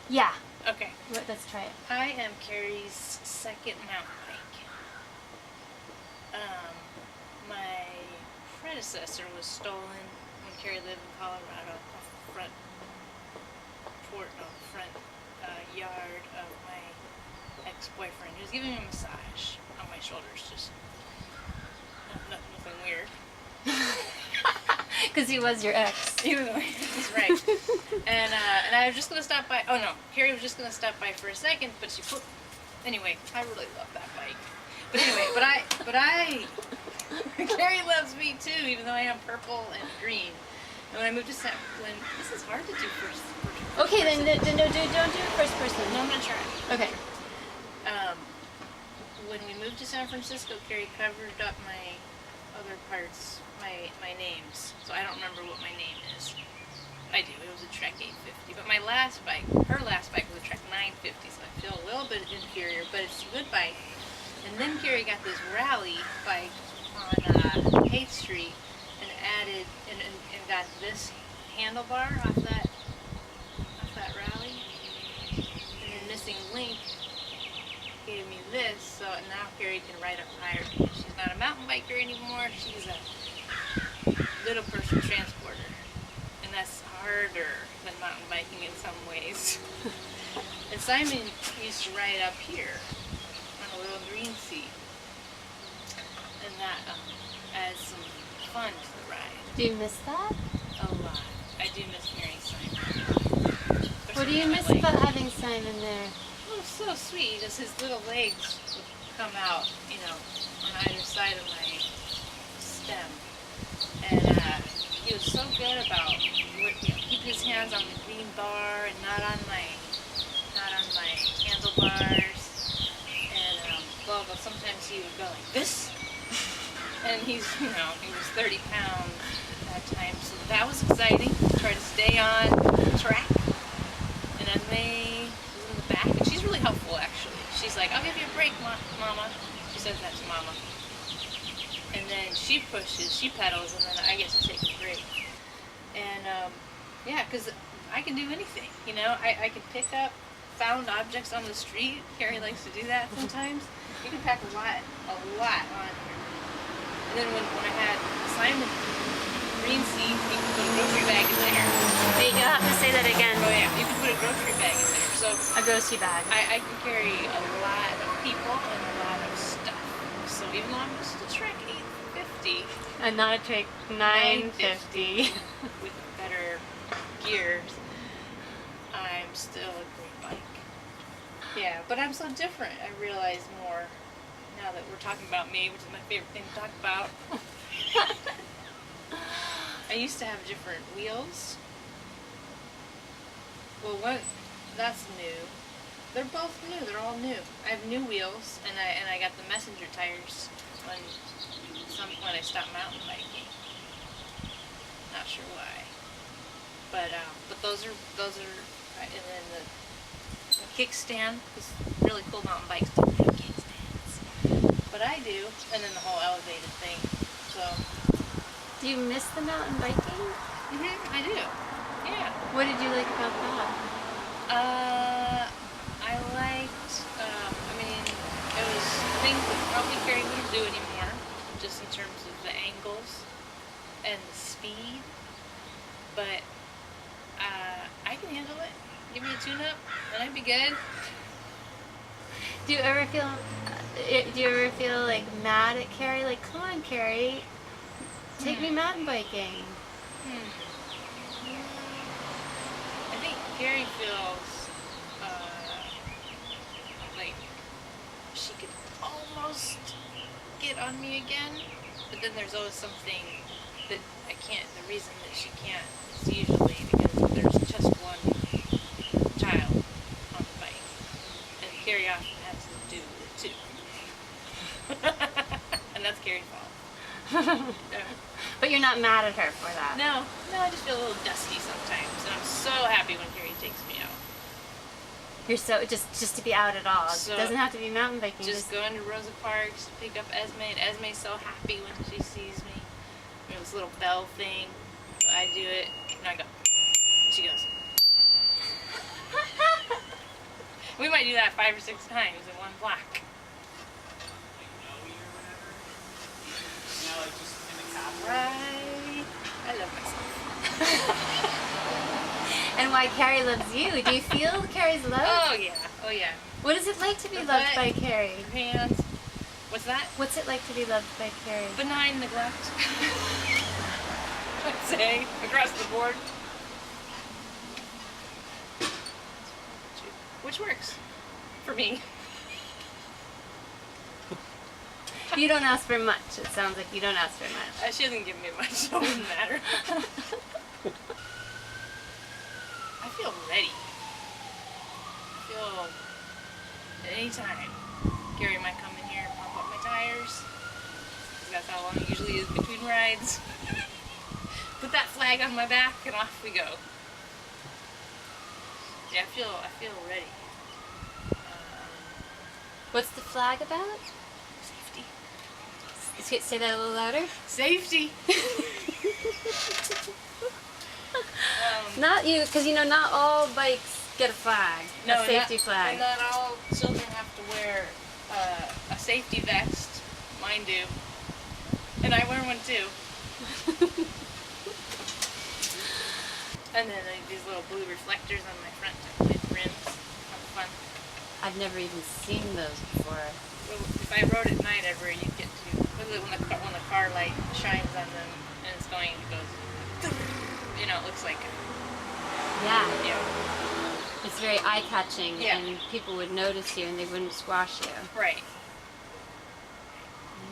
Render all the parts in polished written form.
Yeah. Okay. Let's try it. I am Carey's second mountain bike. My predecessor was stolen when Carey lived in Colorado off the front yard of my ex-boyfriend. He was giving me a massage on my shoulders, just nothing weird. Because he was your ex. Even though he's right. And I was just gonna stop by. Oh no, Carey was just gonna stop by for a second, but she put. Anyway, I really love that bike. But anyway, but I Carey loves me too, even though I am purple and green. And when I moved to this is hard to do first. Okay, then don't do it first person. No, I'm gonna try. Okay. When we moved to San Francisco, Carey covered up my other parts, my names. So I don't remember what my name is. I do. It was a Trek 850. But my last bike, her last bike was a Trek 950. So I feel a little bit inferior, but it's a good bike. And then Carey got this rally bike on 8th Street and added and got this handlebar off that rally. And then Missing Link gave me this, so now Carey can ride up higher because she's not a mountain biker anymore. She's a little person transporter, and that's harder than mountain biking in some ways. And Simon used to ride up here on a little green seat, and that adds some fun to the ride. Do you miss that? A lot. I do miss hearing Simon. What do you miss about having Simon there? Oh, so sweet. Just his little legs would come out, on either side of my stem. And he was so good about keeping his hands on the green bar and not on my handlebars. And but sometimes he would go like this. And he was 30 pounds at that time, so that was exciting. Try to stay on track. And Esme was in the back, and she's really helpful, actually. She's like, I'll give you a break, Mama. She says that to Mama. And then she pushes, she pedals, and then I get to take a break. And, because I can do anything, I can pick up found objects on the street. Carey likes to do that sometimes. You can pack a lot on here. And then when I had Simon green seat, you can put a grocery bag in there. Wait, you'll have to say that again. Oh yeah, you can put a grocery bag in there. So a grocery bag. I can carry a lot of people and a lot of stuff. So even though I'm just a Trek 850, and not a Trek 950 with better gears, I'm still a great bike. Yeah, but I'm so different. I realize more now that we're talking about me, which is my favorite thing to talk about. I used to have different wheels. Well, that's new. They're both new. They're all new. I have new wheels, and I got the messenger tires when I stopped mountain biking. Not sure why, but those are, and then the kickstand, because really cool mountain bikes don't have kickstands, but I do, and then the whole elevated thing. So. Do you miss the mountain biking? I do. Yeah. What did you like about that? I liked, it was things that probably Carey wouldn't do anymore, just in terms of the angles and the speed, but I can handle it. Give me a tune-up, and I'd be good. Do you ever feel like mad at Carey? Like, come on, Carey, take me mountain biking. I think Carey feels like she could almost get on me again, but then there's always something that I can't. The reason that she can't is usually because there's just one child on the bike, and Carey often has to do it too. And that's Carey's fault. But you're not mad at her for that? No, I just feel a little dusty sometimes, and I'm so happy when Carey takes me out. You're so, just to be out at all. So, it doesn't have to be mountain biking. Just going to Rosa Parks to pick up Esme, and Esme's so happy when she sees me. This little bell thing, so I do it, and I go, and she goes. might do that 5 or 6 times in one block. Right. I love myself. And why Carey loves you. Do you feel Carey's love? Oh yeah. Oh yeah. What is it like to be The loved butt, by Carey? Hands. What's that? What's it like to be loved by Carey? Benign neglect. I'd say across the board. Which works for me. You don't ask for much. It sounds like you don't ask for much. She doesn't give me much, so it doesn't matter. I feel ready. I feel at any time. Carey might come in here and pump up my tires. That's how long it usually is between rides. Put that flag on my back and off we go. Yeah, I feel ready. What's the flag about? Safety. Say that a little louder. Safety. Not you, because not all bikes get a flag. No, a safety flag. And not all children have to wear a safety vest. Mine do. And I wear one too. And then these little blue reflectors on my front rims. That's fun. I've never even seen those before. Well, if I rode at night ever, you'd get to when the car light shines on them and it's going, it goes. It looks like. Yeah. Yeah. It's very eye-catching, Yeah. and people would notice you and they wouldn't squash you. Right.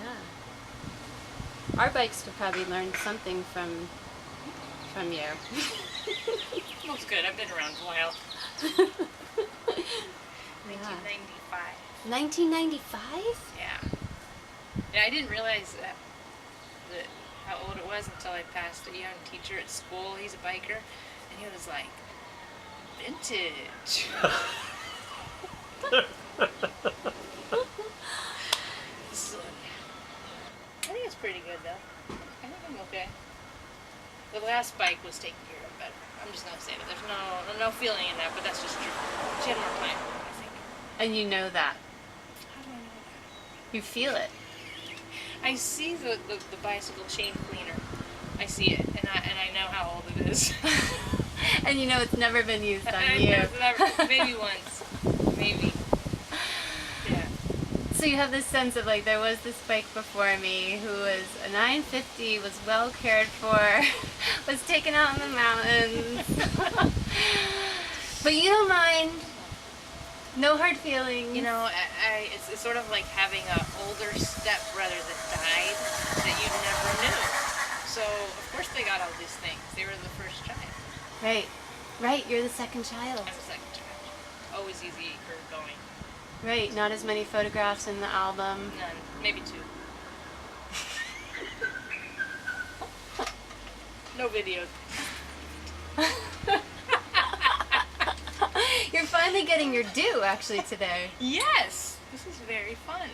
Yeah. Our bikes could probably learn something from you. Looks good. I've been around a while. 1995. 1995? Yeah. Yeah, I didn't realize that how old it was until I passed a young teacher at school. He's a biker, and he was like, vintage. So, I think it's pretty good though. I think I'm okay. The last bike was taken care of better. I'm just gonna say that. There's no feeling in that, but that's just true. She had more time, I think. And you know that. How do I know that? You feel it. I see the bicycle chain cleaner. I see it, and I know how old it is. And it's never been used on I- you. Maybe once. Maybe. Yeah. So you have this sense of there was this bike before me who was a 950, was well cared for, was taken out in the mountains. But you don't mind. No hard feelings. It's sort of like having an older stepbrother that died that you never knew. So of course they got all these things. They were the first child. Right. You're the second child. I'm the second child. Always easy for going. Right. Not as many photographs in the album. None. Maybe 2. No videos. You're finally getting your due, actually, today. Yes! This is very fun.